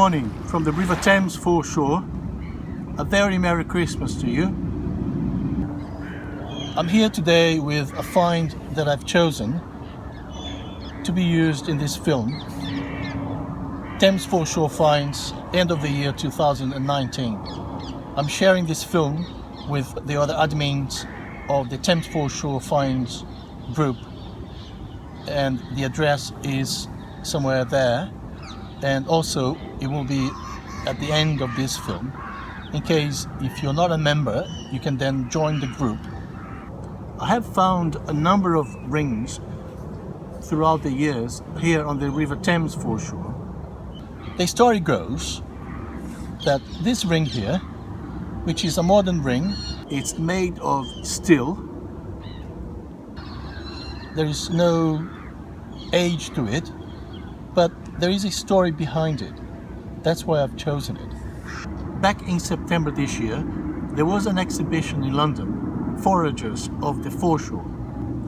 morning from the River Thames Foreshore. A very Merry Christmas to you. I'm here today with a find that I've chosen to be used in this film. Thames Foreshore Finds, end of the year 2019. I'm sharing this film with the other admins of the Thames Foreshore Finds group, and the address is somewhere there, and also it will be at the end of this film. In case if you're not a member, you can then join the group. I have found a number of rings throughout the years here on the River Thames Foreshore. The story goes that this ring here, which is a modern ring, it's made of steel. There is no age to it, but there is a story behind it. That's why I've chosen it. Back in September this year, there was an exhibition in London, Foragers of the Foreshore.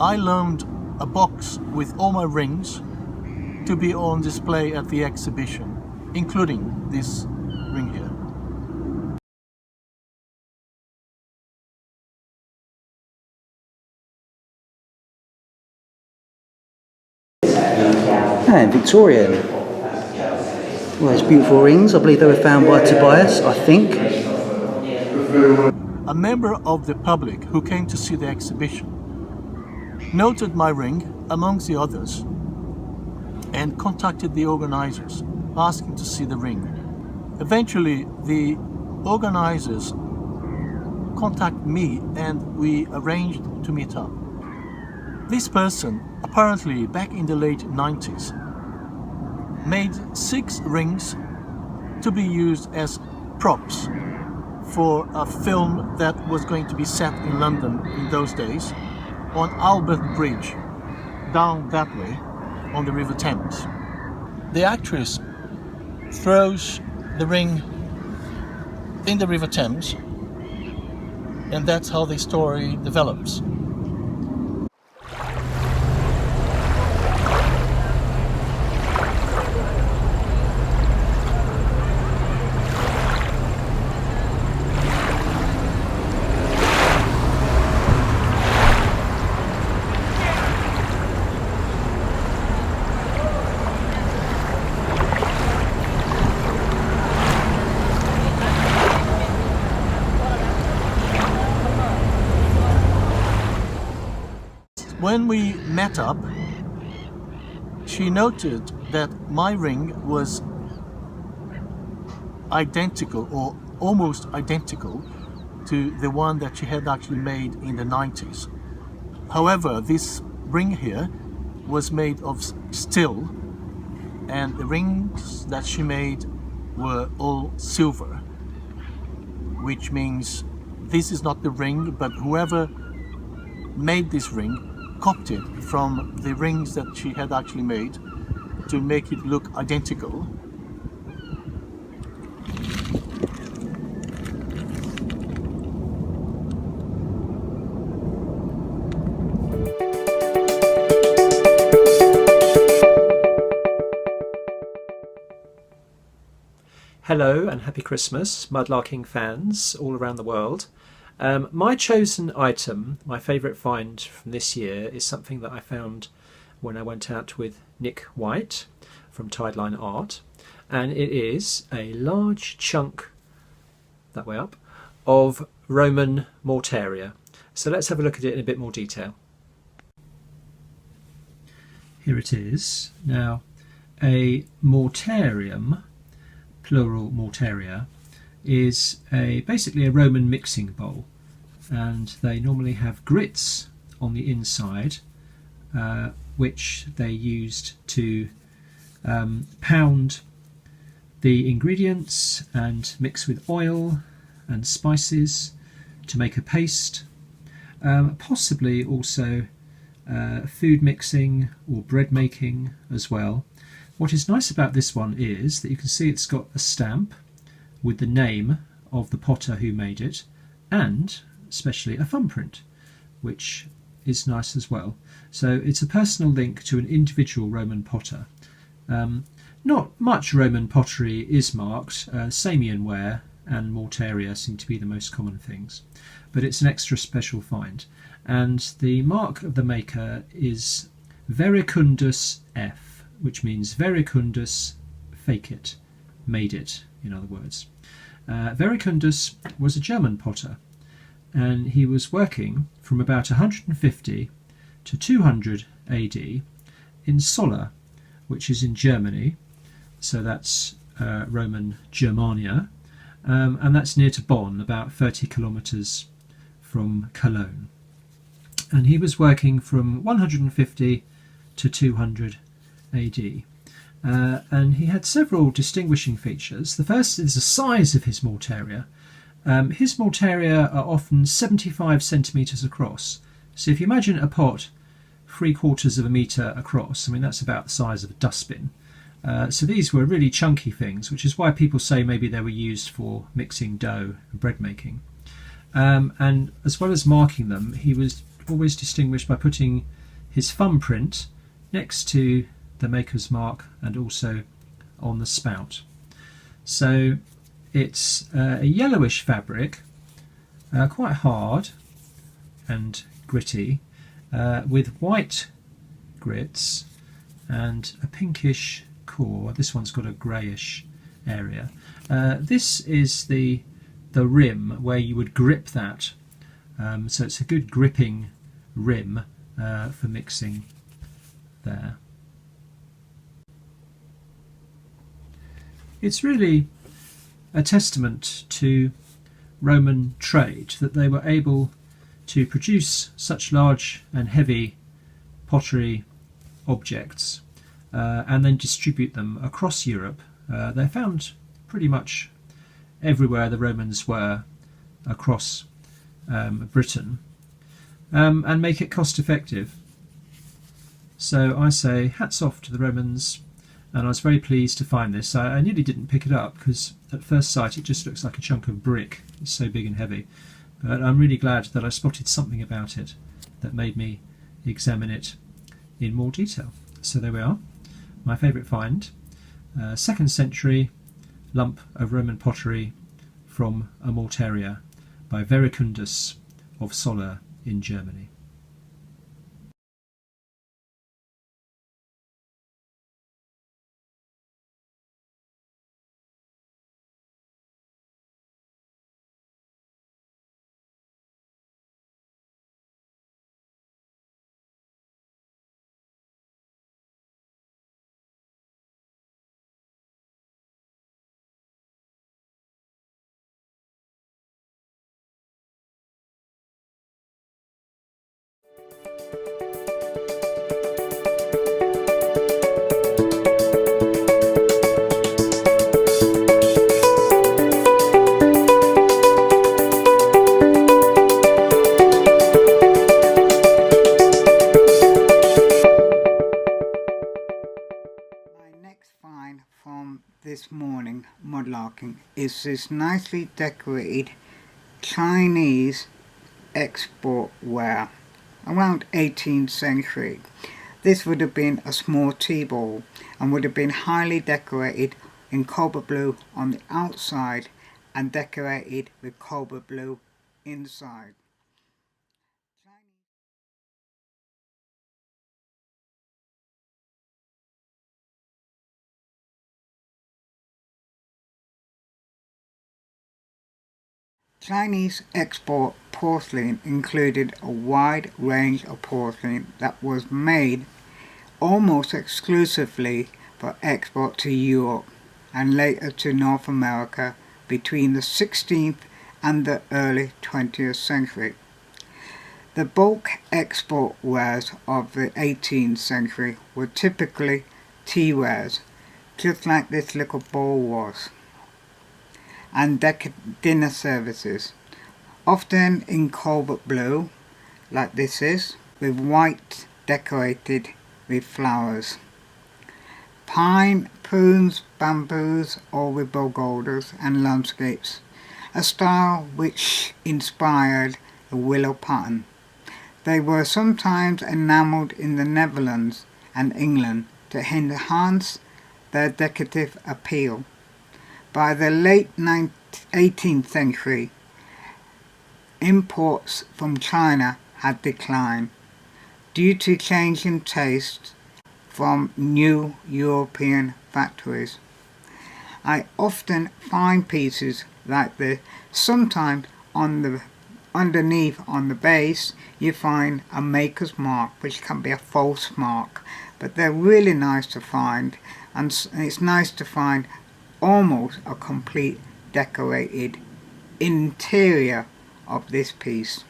I loaned a box with all my rings to be on display at the exhibition, including this ring here. And Victorian. Well, those beautiful rings, I believe they were found by Tobias, I think. A member of the public who came to see the exhibition noted my ring amongst the others and contacted the organizers asking to see the ring. Eventually the organizers contacted me and we arranged to meet up. This person, apparently back in the late 90s, made 6 rings to be used as props for a film that was going to be set in London in those days on Albert Bridge, down that way on the River Thames. The actress throws the ring in the River Thames, and that's how the story develops. When we met up, she noted that my ring was identical or almost identical to the one that she had actually made in the 90s. However, this ring here was made of steel, and the rings that she made were all silver, which means this is not the ring, but whoever made this ring copied it from the rings that she had actually made to make it look identical. Hello and happy Christmas, mudlarking fans all around the world. My chosen item, my favourite find from this year, is something that I found when I went out with Nick White from Tideline Art, and it is a large chunk, that way up, of Roman mortaria. So let's have a look at it in a bit more detail. Here it is. Now, a mortarium, plural mortaria, is basically a Roman mixing bowl, and they normally have grits on the inside which they used to pound the ingredients and mix with oil and spices to make a paste, possibly also food mixing or bread making as well. What is nice about this one is that you can see it's got a stamp with the name of the potter who made it, and especially a thumbprint, which is nice as well. So it's a personal link to an individual Roman potter. Not much Roman pottery is marked. Samian ware and mortaria seem to be the most common things, but it's an extra special find. And the mark of the maker is Verecundus F, which means Verecundus fake it, made it, in other words. Verecundus was a German potter, and he was working from about 150 to 200 AD in Sola, which is in Germany, so that's Roman Germania, and that's near to Bonn, about 30 kilometres from Cologne. And he was working from 150 to 200 AD. And he had several distinguishing features. The first is the size of his mortaria. His mortaria are often 75 centimetres across. So if you imagine a pot 3/4 of a metre across, I mean that's about the size of a dustbin. So these were really chunky things, which is why people say maybe they were used for mixing dough and bread making. And as well as marking them, he was always distinguished by putting his thumbprint next to the maker's mark and also on the spout. So it's a yellowish fabric, quite hard and gritty, with white grits and a pinkish core. This one's got a greyish area. This is the rim where you would grip that, so it's a good gripping rim for mixing there. It's really a testament to Roman trade that they were able to produce such large and heavy pottery objects and then distribute them across Europe. They're found pretty much everywhere the Romans were across Britain, and make it cost effective. So I say hats off to the Romans, and I was very pleased to find this. I nearly didn't pick it up because at first sight it just looks like a chunk of brick. It's so big and heavy. But I'm really glad that I spotted something about it that made me examine it in more detail. So there we are, my favourite find. 2nd century lump of Roman pottery from a mortaria by Verecundus of Sola in Germany. This morning mudlarking is this nicely decorated Chinese export ware around 18th century. This would have been a small tea bowl and would have been highly decorated in cobalt blue on the outside and decorated with cobalt blue inside. Chinese export porcelain included a wide range of porcelain that was made almost exclusively for export to Europe and later to North America between the 16th and the early 20th century. The bulk export wares of the 18th century were typically tea wares, just like this little bowl was, and dinner services, often in cobalt blue, like this is, with white decorated with flowers. Pine, prunes, bamboos, or with bogalders and landscapes, a style which inspired the willow pattern. They were sometimes enamelled in the Netherlands and England to enhance their decorative appeal. By the late 18th century, imports from China had declined due to change in taste from new European factories. I often find pieces like this. Sometimes underneath on the base you find a maker's mark, which can be a false mark, but they're really nice to find, and it's nice to find almost a complete decorated interior of this piece.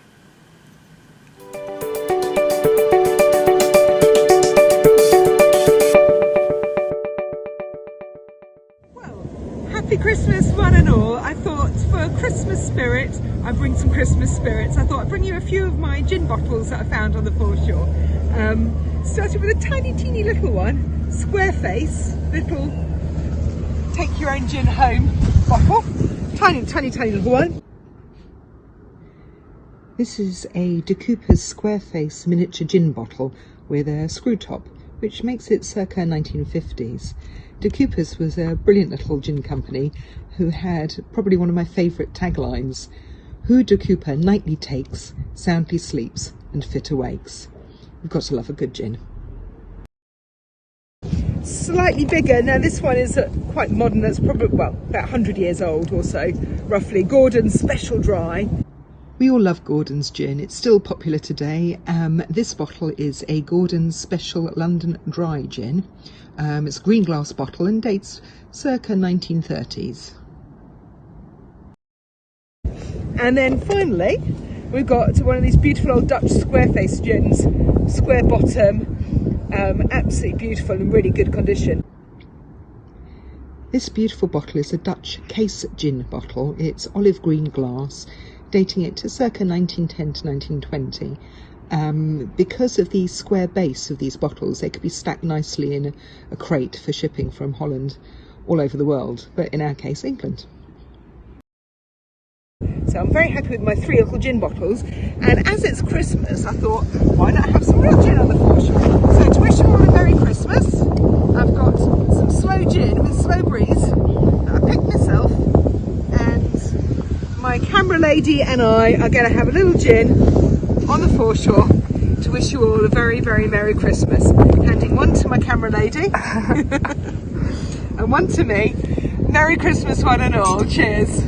Happy Christmas one and all. I thought for Christmas spirit, I bring some Christmas spirits. I thought I'd bring you a few of my gin bottles that I found on the foreshore. Starting with a tiny teeny little one, square face, little take your own gin home bottle. Tiny little one. This is a De Cooper's square face miniature gin bottle with a screw top, which makes it circa 1950s. De Cooper's was a brilliant little gin company who had probably one of my favourite taglines: "Who De Cooper nightly takes, soundly sleeps and fit awakes." You've got to love a good gin. Slightly bigger. Now this one is quite modern. That's probably, well, about 100 years old or so, roughly. Gordon's Special Dry. We all love Gordon's gin. It's still popular today. This bottle is a Gordon's Special London Dry Gin. It's a green glass bottle and dates circa 1930s. And then finally, we've got one of these beautiful old Dutch square face gins, square bottom, absolutely beautiful and really good condition. This beautiful bottle is a Dutch case gin bottle. It's olive green glass, dating it to circa 1910 to 1920. Because of the square base of these bottles, they could be stacked nicely in a crate for shipping from Holland all over the world, but in our case, England. So I'm very happy with my 3 little gin bottles, and as it's Christmas, I thought, why not have some real gin on the foreshore? So to wish you all a Merry Christmas, I've got some slow gin with slow breeze that I picked myself, and my camera lady and I are going to have a little gin on the foreshore to wish you all a very, very Merry Christmas. Handing one to my camera lady and one to me. Merry Christmas one and all. Cheers.